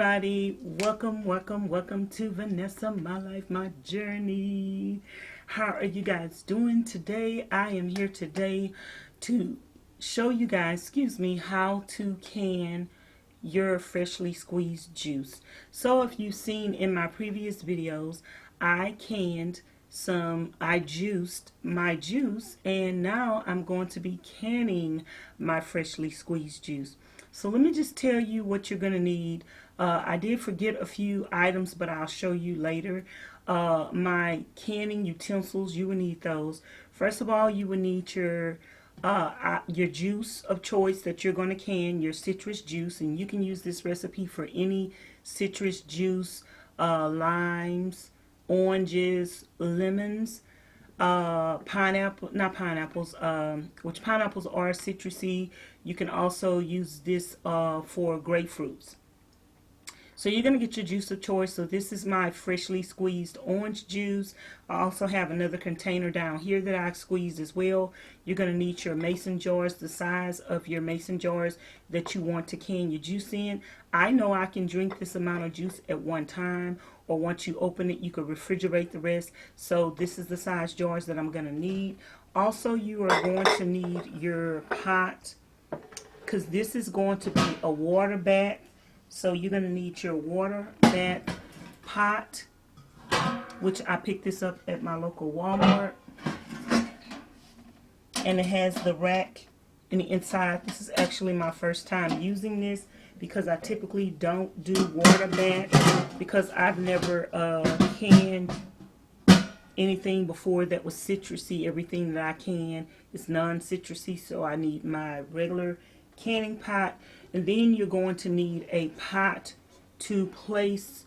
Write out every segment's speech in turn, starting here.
everybody. Welcome to Vanessa, my life, my journey. How are you guys doing today? I am here today to show you guys, how to can your freshly squeezed juice. So if you've seen in my previous videos, I juiced my juice, and now I'm going to be canning my freshly squeezed juice. So let me just tell you what you're going to need. I did forget a few items, but I'll show you later. My canning utensils, you will need those. First of all, you will need your juice of choice that you're going to can, your citrus juice, and you can use this recipe for any citrus juice, limes, oranges, lemons, not pineapples, which pineapples are citrusy. You can also use this for grapefruits. So you're going to get your juice of choice. So this is my freshly squeezed orange juice. I also have another container down here that I squeezed as well. You're going to need your mason jars, the size of your mason jars that you want to can your juice in. I know I can drink this amount of juice at one time, or once you open it, you can refrigerate the rest. So this is the size jars that I'm going to need. Also, you are going to need your pot, because this is going to be a water bath. So you're going to need your water bath pot, which I picked this up at my local Walmart. And it has the rack in the inside. This is actually my first time using this, because I typically don't do water bath, because I've never canned anything before that was citrusy. Everything that I can is non-citrusy, so I need my regular canning pot. And then you're going to need a pot to place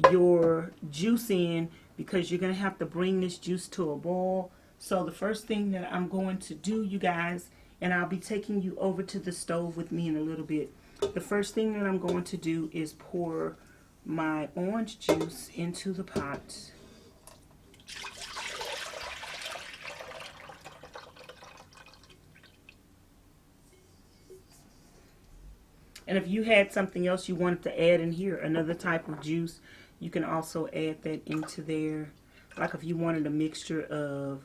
your juice in, because you're going to have to bring this juice to a boil. So the first thing that I'm going to do, you guys, and I'll be taking you over to the stove with me in a little bit. The first thing that I'm going to do is pour my orange juice into the pot. And if you had something else you wanted to add in here, another type of juice, you can also add that into there. Like if you wanted a mixture of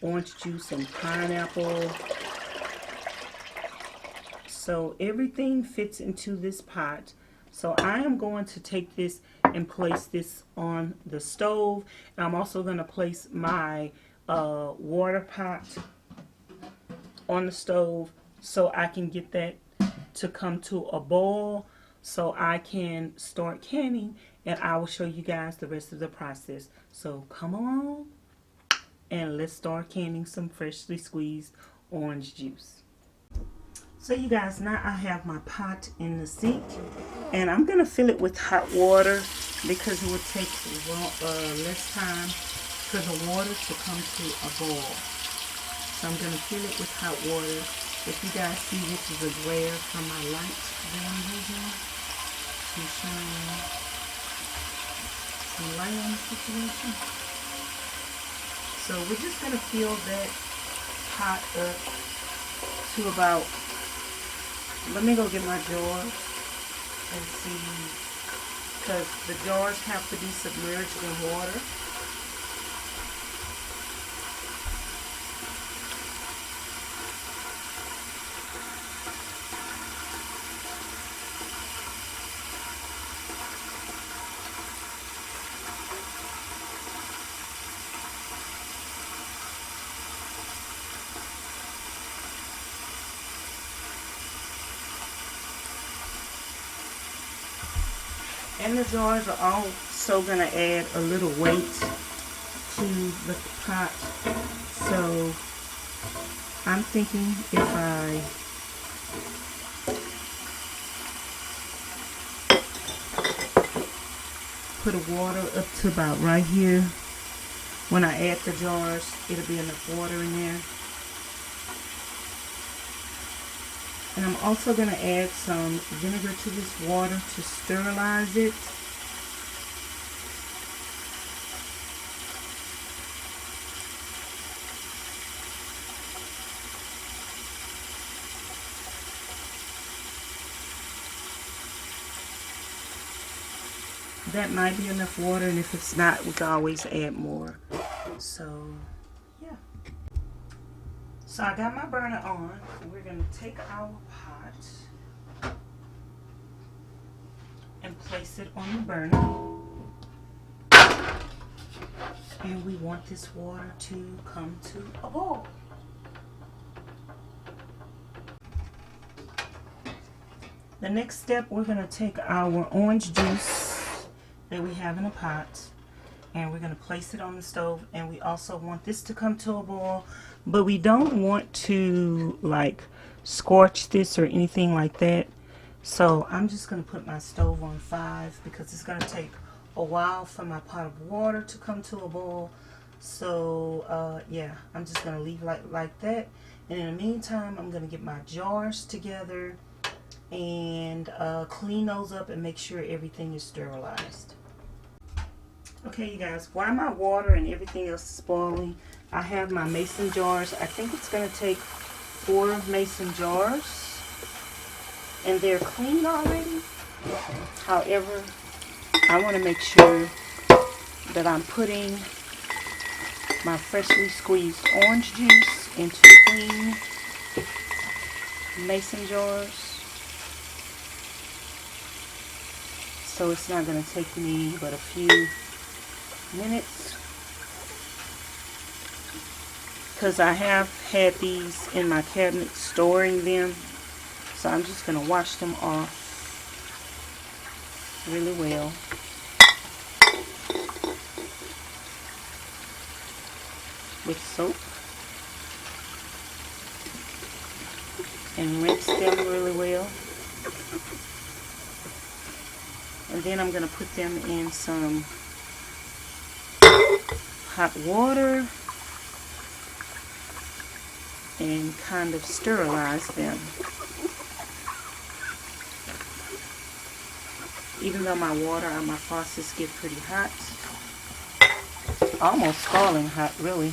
orange juice and pineapple. So everything fits into this pot. So I am going to take this and place this on the stove. And I'm also going to place my water pot on the stove, so I can get that to come to a boil, so I can start canning, and I will show you guys the rest of the process. So come along and let's start canning some freshly squeezed orange juice. So you guys, now I have my pot in the sink, and I'm gonna fill it with hot water, because it would take less time for the water to come to a boil. So I'm gonna fill it with hot water. If you guys see, this is a glare from my light that I'm using to shine some light on the situation. So we're just going to fill that pot up to about, let me go get my jars and see, because the jars have to be submerged in water. And the jars are also going to add a little weight to the pot. So I'm thinking if I put the water up to about right here, when I add the jars, it'll be enough water in there. And I'm also going to add some vinegar to this water to sterilize it. that might be enough water, and if it's not, we can always add more. So yeah. So I got my burner on, and we're going to take our pot and place it on the burner. And we want this water to come to a boil. The next step, we're going to take our orange juice that we have in a pot, and we're going to place it on the stove. And we also want this to come to a boil, but we don't want to like scorch this or anything like that. So I'm just going to put my stove on 5 because it's going to take a while for my pot of water to come to a boil. So yeah, I'm just going to leave like that. And in the meantime, I'm going to get my jars together and clean those up and make sure everything is sterilized. Okay, you guys, while my water and everything else is boiling, I have my mason jars. I think it's going to take 4 mason jars, and they're clean already. However, I want to make sure that I'm putting my freshly squeezed orange juice into clean mason jars. So it's not going to take me but a few minutes, because I have had these in my cabinet storing them. So I'm just going to wash them off really well. With soap, and rinse them really well. And then I'm going to put them in some hot water and kind of sterilize them. Even though my water on my faucets get pretty hot, almost scalding hot really.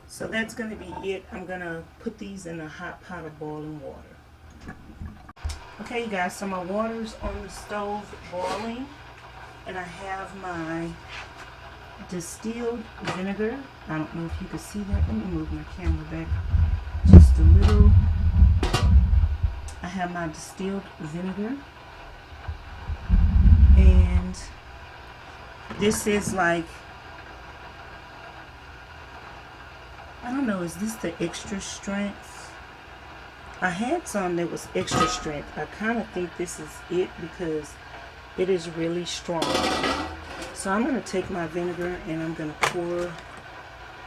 So that's going to be it. I'm going to put these in a hot pot of boiling water. Okay, you guys, so my water's on the stove boiling, and I have my distilled vinegar. I don't know if you can see that. Let me move my camera back just a little. I have my distilled vinegar, and this is like, I don't know, is this the extra strength? I had some that was extra strength. I kind of think this is it because it is really strong. So I'm going to take my vinegar and I'm going to pour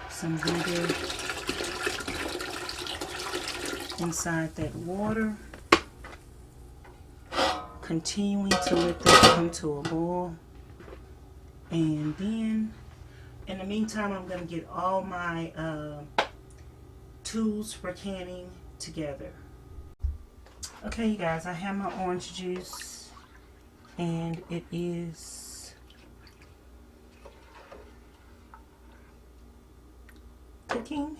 some vinegar inside that water, continuing to let that come to a boil. And then in the meantime, I'm going to get all my tools for canning together. Okay, you guys, I have my orange juice, and it is cooking,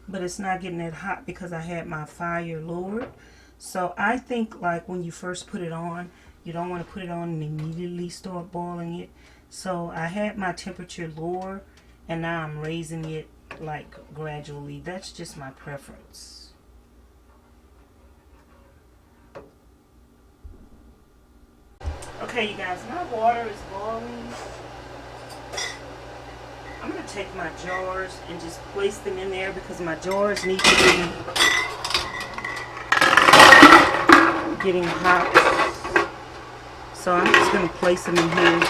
but it's not getting that hot because I had my fire lowered. So I think like when you first put it on, You don't want to put it on and immediately start boiling it. So I had my temperature lower, and now I'm raising it like gradually. That's just my preference. Okay, you guys, my water is boiling. I'm going to take my jars and just place them in there because my jars need to be getting hot. So I'm just going to place them in here.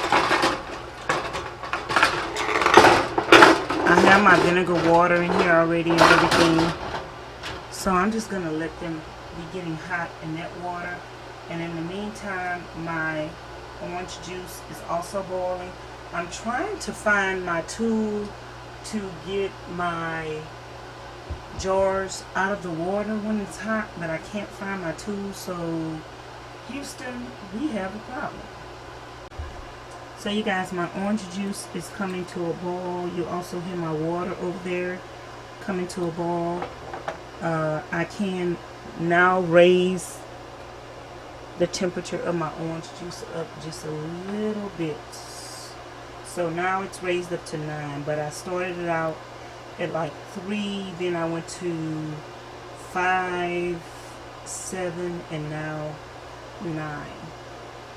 I have my vinegar water in here already and everything. So I'm just going to let them be getting hot in that water. And in the meantime, my orange juice is also boiling. I'm trying to find my tool to get my jars out of the water when it's hot, but I can't find my tool. So Houston, we have a problem. So you guys, my orange juice is coming to a boil. You also hear my water over there coming to a boil. I can now raise the temperature of my orange juice up just a little bit. So now it's raised up to 9, but I started it out at like 3, then I went to 5, 7, and now 9.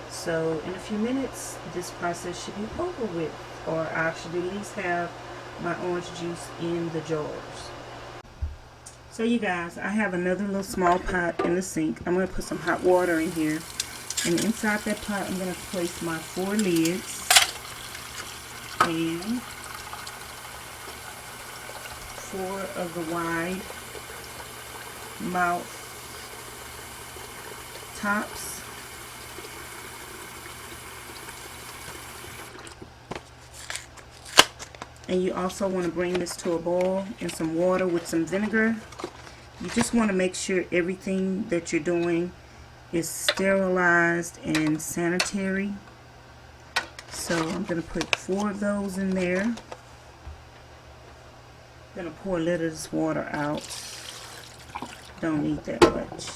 So in a few minutes, this process should be over with, or I should at least have my orange juice in the jars. So you guys, I have another little small pot in the sink. I'm going to put some hot water in here, and inside that pot I'm going to place my 4 lids. And 4 of the wide mouth tops. And you also want to bring this to a boil in some water with some vinegar. You just want to make sure everything that you're doing is sterilized and sanitary. So I'm going to put 4 of those in there. I'm going to pour a little of this water out. Don't need that much.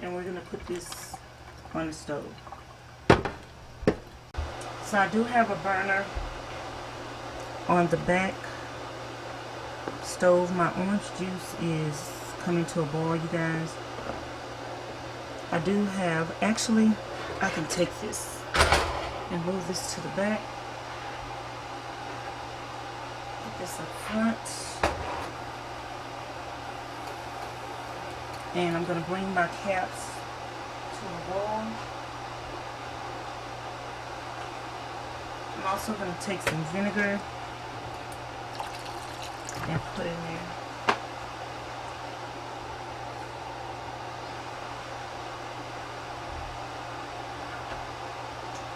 And we're going to put this on the stove. So I do have a burner on the back stove. My orange juice is coming to a boil, you guys. I do have, actually, I can take this and move this to the back. Put this up front. And I'm going to bring my caps to a boil. I'm also going to take some vinegar and put in there.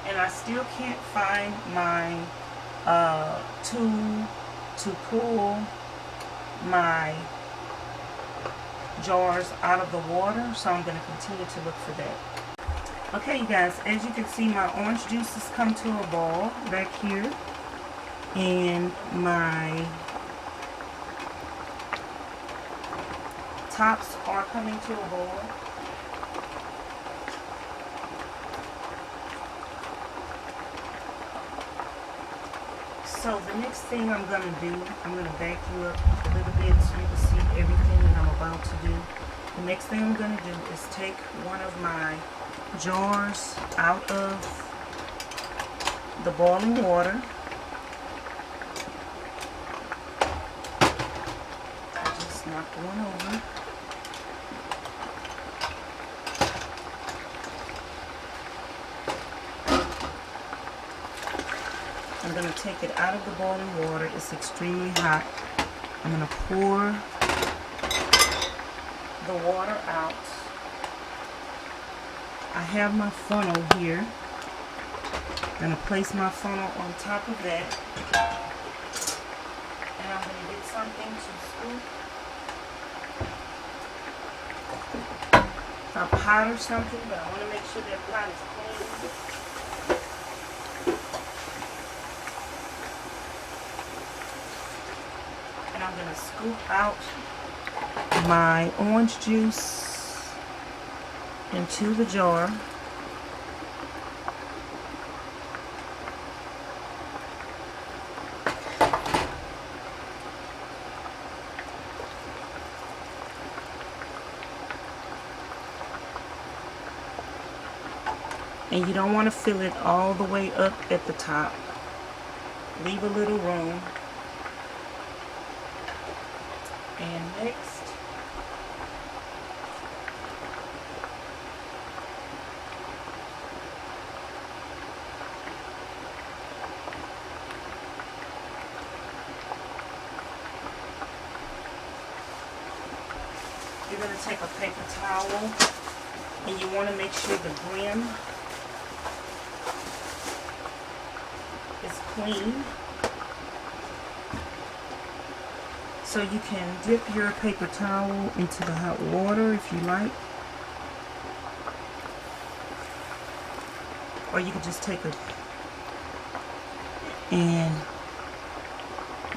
And I still can't find my tool to pull my jars out of the water, so I'm going to continue to look for that. Okay, you guys, as you can see, my orange juice has come to a boil back here, and my tops are coming to a boil. So the next thing I'm going to do, I'm going to back you up a little bit so you can see everything that I'm about to do. The next thing I'm going to do is take one of my jars out of the boiling water. I just knocked one over. I'm going to take it out of the boiling water. It's extremely hot. I'm going to pour the water out. I have my funnel here. I'm going to place my funnel on top of that. And I'm going to get something to scoop a pot or something, but I want to make sure that pot is clean. And I'm going to scoop out my orange juice. into the jar. And you don't want to fill it all the way up at the top. Leave a little room. And next, you're going to take a paper towel and you want to make sure the brim is clean. So you can dip your paper towel into the hot water if you like. Or you could just take a, and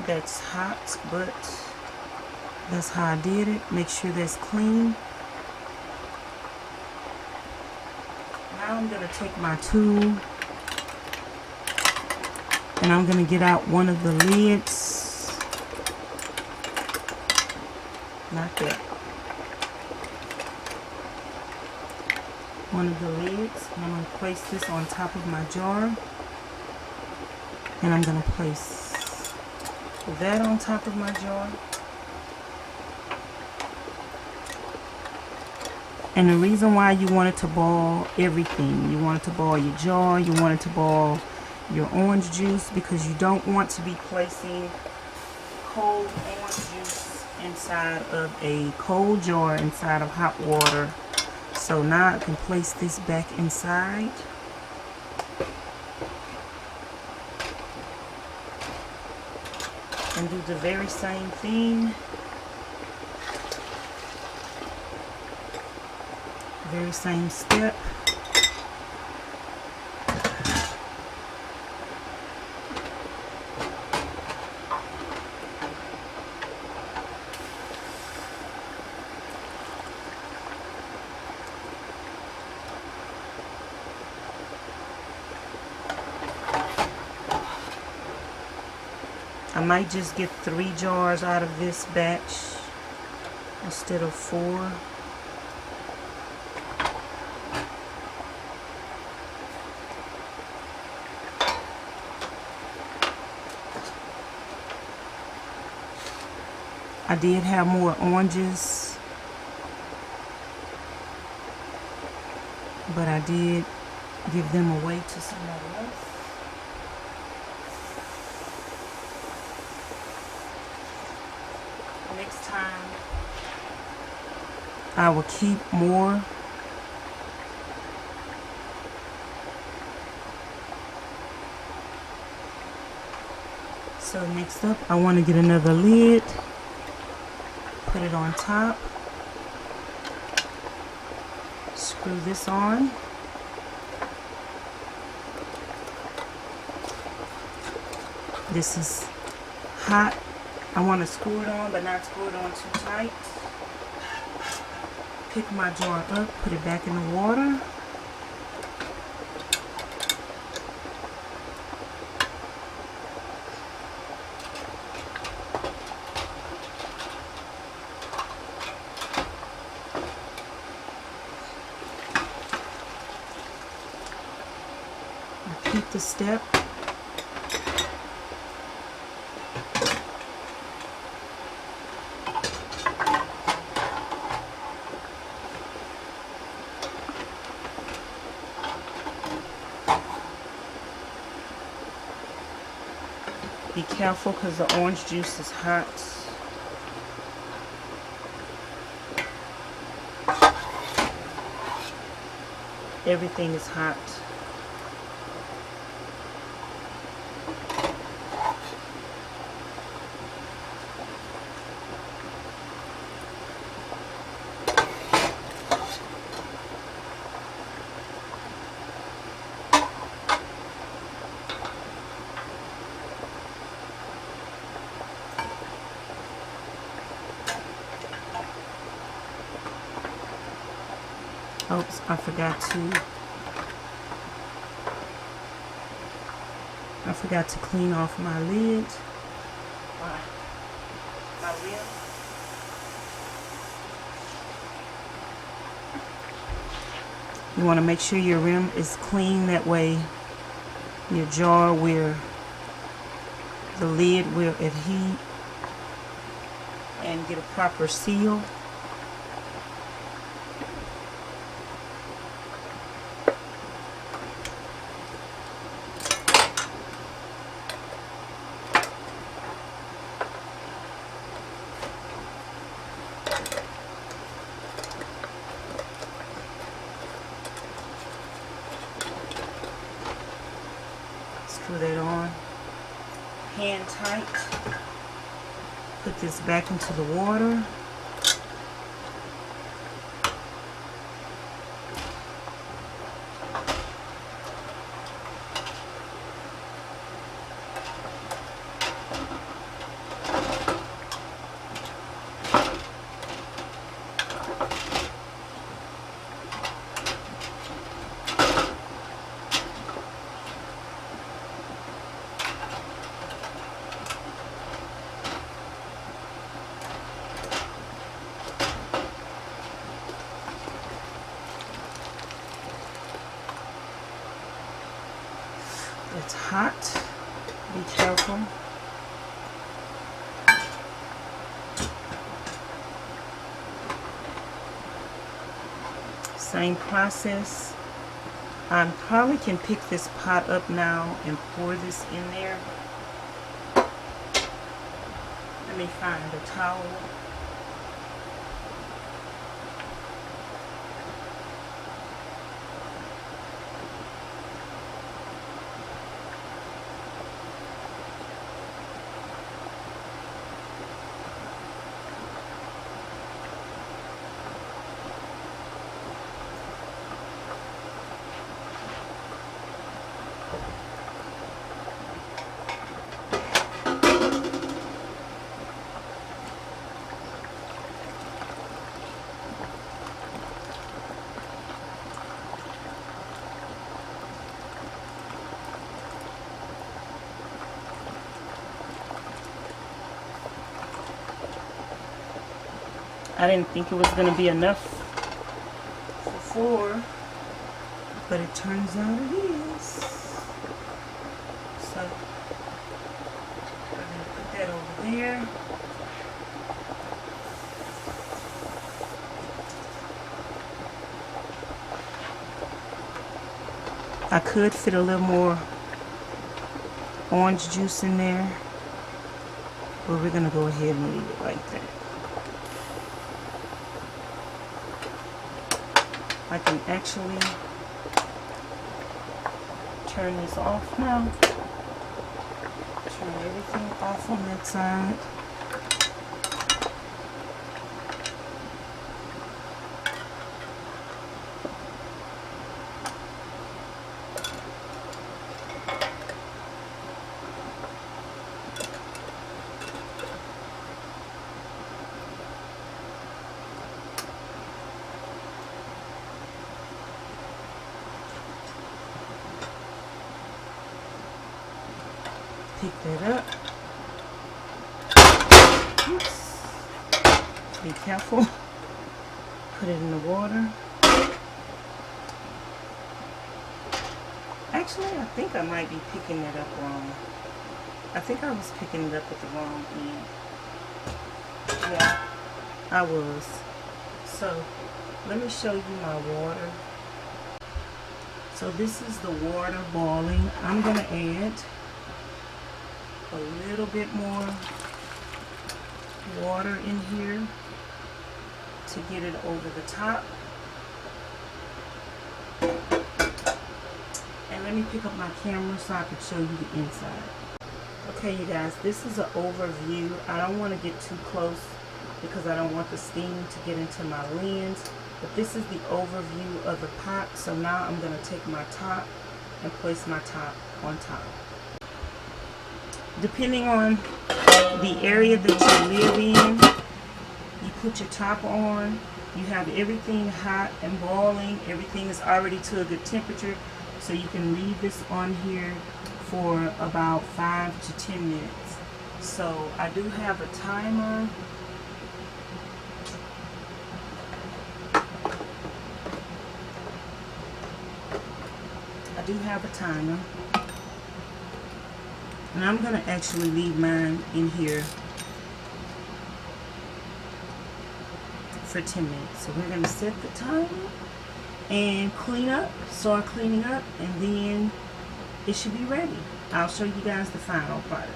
that's hot, but that's how I did it. Make sure that's clean. Now I'm going to take my tool and I'm going to get out one of the lids. Not that. One of the lids. And I'm going to place this on top of my jar. And I'm going to place that on top of my jar. And the reason why you want it to boil everything, you want it to boil your jar, you want it to boil your orange juice, because you don't want to be placing cold orange juice inside of a cold jar inside of hot water. So now I can place this back inside. And do the very same thing. Very same step. I might just get 3 jars out of this batch instead of 4. I did have more oranges, but I did give them away to somebody else. Next time, I will keep more. So next up, I want to get another lid. Put it on top. Screw this on. This is hot. I want to screw it on, but not screw it on too tight. Pick my jar up, put it back in the water. Repeat the step. Be careful because the orange juice is hot. Everything is hot. Oops, I forgot to clean off my lid. My rim. You want to make sure your rim is clean, that way your jar where the lid will adhere and get a proper seal. Screw that on. Hand tight. Put this back into the water. It's hot. Be careful. Same process. I probably can pick this pot up now and pour this in there. Let me find a towel. I didn't think it was going to be enough for 4, but it turns out it is. So we're going to put that over there. I could fit a little more orange juice in there, but we're going to go ahead and leave it like that. I can actually turn this off now. Turn everything off on that side. Pick that up. Oops. Be careful. Put it in the water. Actually, I think I might be picking it up wrong. I think I was picking it up with the wrong end. Yeah, I was. So, let me show you my water. So this is the water boiling. I'm going to add a little bit more water in here to get it over the top. And let me pick up my camera so I can show you the inside. Okay, you guys, this is an overview. I don't want to get too close because I don't want the steam to get into my lens. But this is the overview of the pot. So now I'm going to take my top and place my top on top. Depending on the area that you live in, you put your top on You have everything hot and boiling. Everything is already to a good temperature. So you can leave this on here for about 5 to 10 minutes. So I do have a timer. I do have a timer. And I'm going to actually leave mine in here for 10 minutes. So we're going to set the timer and start cleaning up, and then it should be ready. I'll show you guys the final product.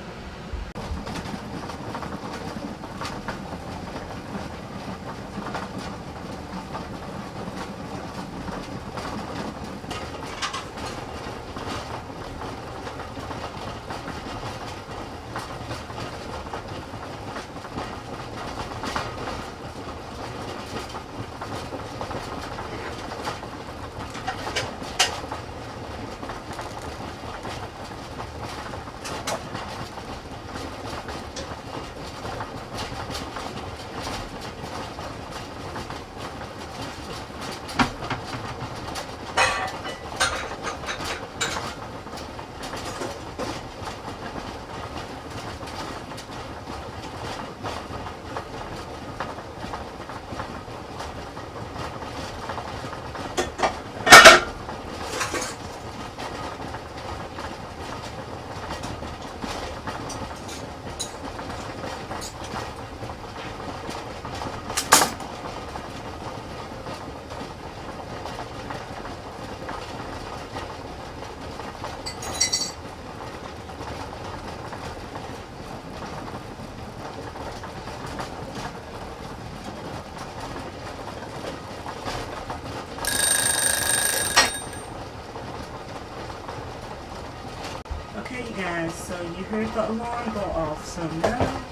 Okay, you guys, so you heard the alarm go off. So now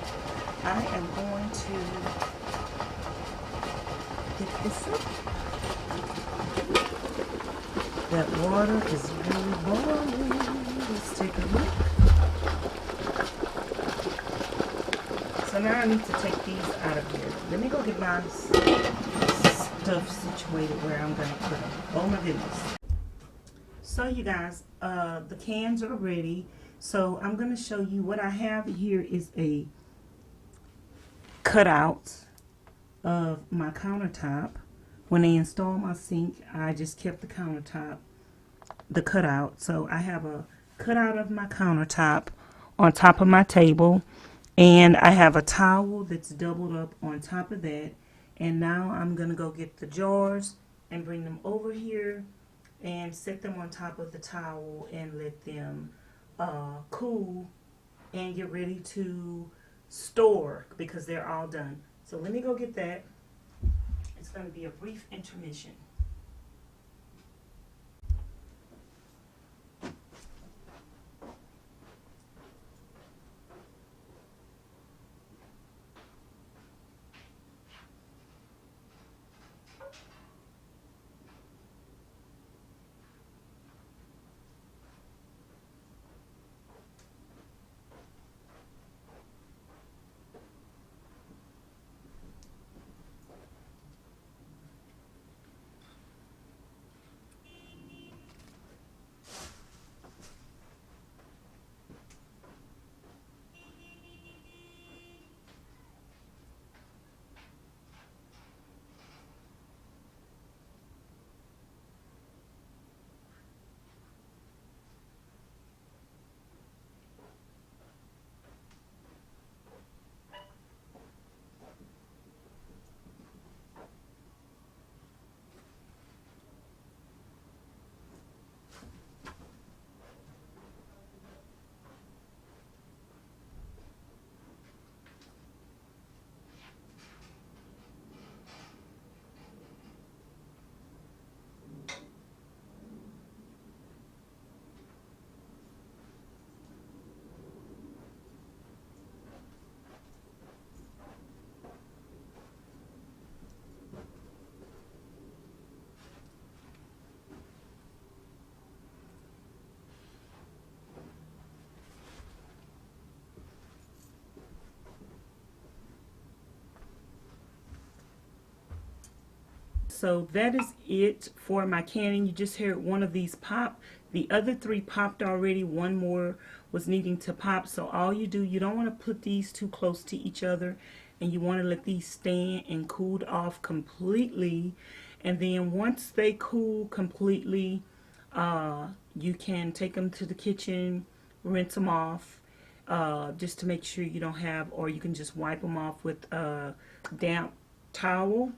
I am going to get this up. That water is really boiling. Let's take a look. So now I need to take these out of here. Let me go get my stuff situated where I'm going to put them. Oh my goodness. So you guys, the cans are ready. So I'm going to show you what I have here is a cutout of my countertop. When they installed my sink, I just kept the countertop, the cutout. So I have a cutout of my countertop on top of my table. And I have a towel that's doubled up on top of that. And now I'm going to go get the jars and bring them over here and set them on top of the towel and let them cool and get ready to store because they're all done. So let me go get that. It's going to be a brief intermission. so that is it for my canning. You just heard one of these pop. The other 3 popped already. One more was needing to pop. So all you do, you don't want to put these too close to each other, and you want to let these stand and cool off completely. And then once they cool completely, you can take them to the kitchen, rinse them off, just to make sure you don't have, or you can just wipe them off with a damp towel.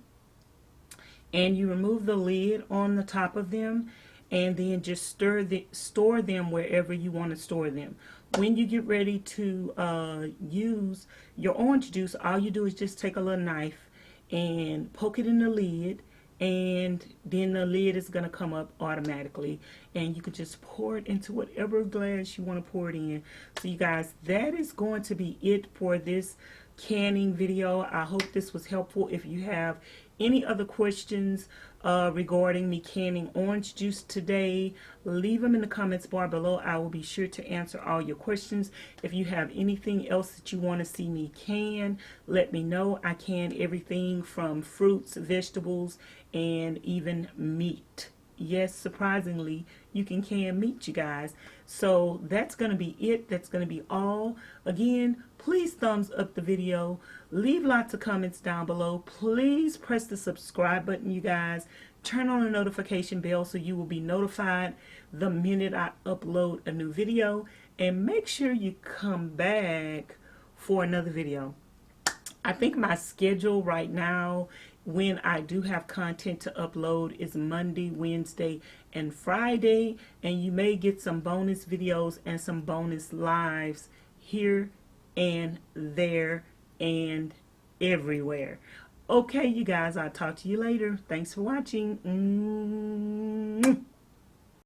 And you remove the lid on the top of them, and then just store them wherever you want to store them. When you get ready to use your orange juice, all you do is just take a little knife and poke it in the lid, and then the lid is going to come up automatically, and you can just pour it into whatever glass you want to pour it in. So you guys, that is going to be it for this canning video. I hope this was helpful. If you have any other questions regarding me canning orange juice today, leave them in the comments bar below. I will be sure to answer all your questions. If you have anything else that you want to see me can, let me know. I can everything from fruits, vegetables, and even meat. Yes, surprisingly, you can can meat, you guys. So that's going to be it. That's going to be all. Again, please thumbs up the video. Leave lots of comments down below. Please press the subscribe button, you guys. Turn on the notification bell so you will be notified the minute I upload a new video. And make sure you come back for another video. I think my schedule right now, when I do have content to upload, is Monday, Wednesday, and Friday. And you may get some bonus videos and some bonus lives here and there and everywhere. Okay, you guys, I'll talk to you later. Thanks for watching.